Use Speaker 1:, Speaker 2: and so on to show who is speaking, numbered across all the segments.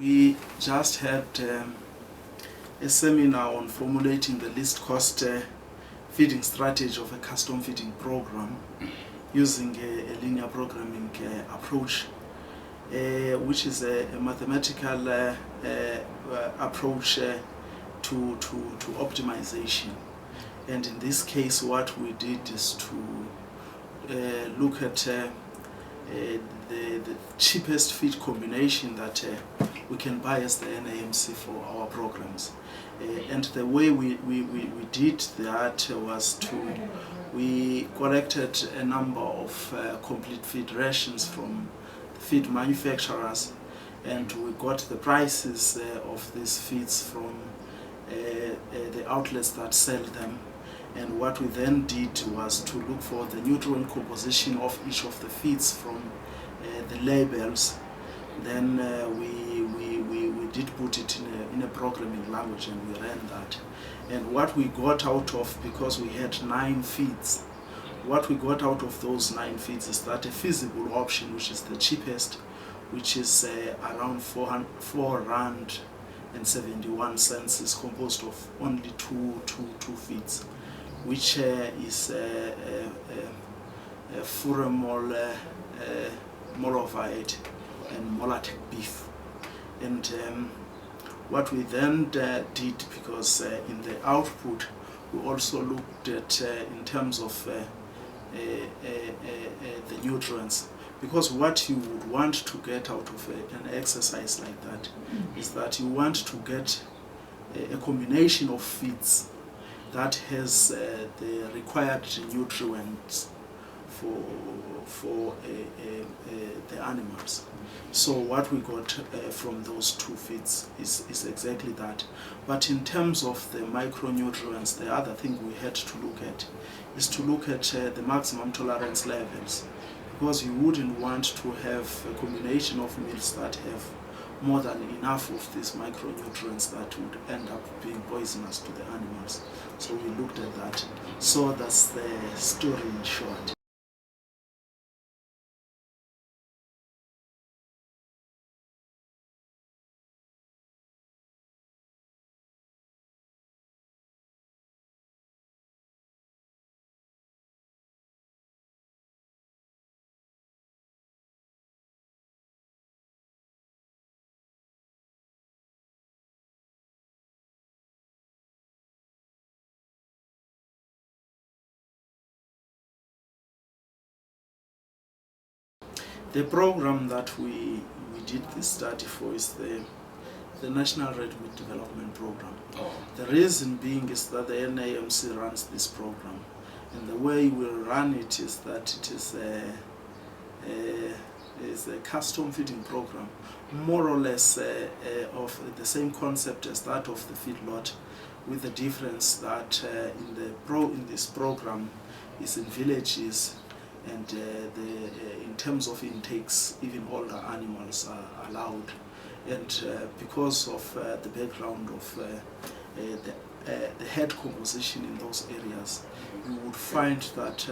Speaker 1: We just had a seminar on formulating the least cost feeding strategy of a custom feeding program using a linear programming approach, which is a mathematical approach to optimization. And in this case, what we did is to look at the cheapest feed combination that we can buy as the NAMC for our programs. And the way we did that was we collected a number of complete feed rations from the feed manufacturers, and we got the prices of these feeds from the outlets that sell them. And what we then did was to look for the nutrient composition of each of the feeds from the labels. Then we did put it in a programming language, and we ran that. And what we got out of, because we had 9 feeds, what we got out of those 9 feeds is that a feasible option, which is the cheapest, which is around 4 rand and 71 cents, is composed of only two feeds, which is Furemol Morovite and Molatic beef. And what we then did, because in the output we also looked at in terms of the nutrients, because what you would want to get out of an exercise like that is that you want to get a combination of feeds that has the required nutrients for the animals. So what we got from those 2 feeds is exactly that. But in terms of the micronutrients, the other thing we had to look at is to look at the maximum tolerance levels, because you wouldn't want to have a combination of meals that have more than enough of these micronutrients that would end up being poisonous to the animals. So we looked at that. So that's the story in short. The program that we did this study for is the National Red Meat Development Program. The reason being is that the NAMC runs this program, and the way we run it is that it is a custom feeding program, more or less of the same concept as that of the feedlot, with the difference that in this program is in villages, and in terms of intakes, even older animals are allowed. And because of the background of the head composition in those areas, you would find that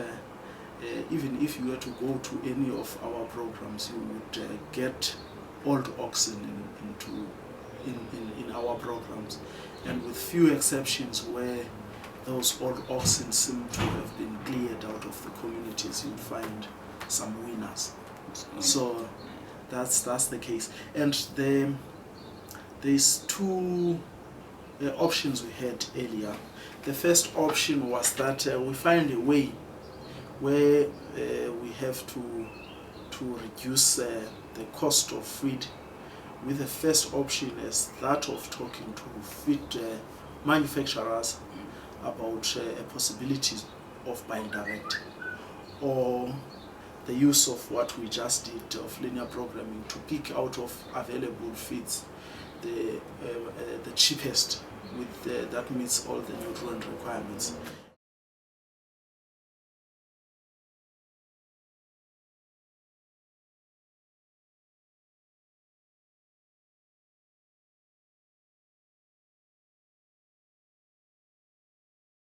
Speaker 1: even if you were to go to any of our programs, you would get old oxen in our programs, and with few exceptions where those old oxen seem to have been cleared out of the communities, you'll find some winners. So that's the case. And there's 2 options we had earlier. The first option was that we find a way where we have to reduce the cost of feed, with the first option as that of talking to feed manufacturers about a possibility of buying direct, or the use of what we just did of linear programming to pick out of available feeds the cheapest, with that meets all the nutrient requirements.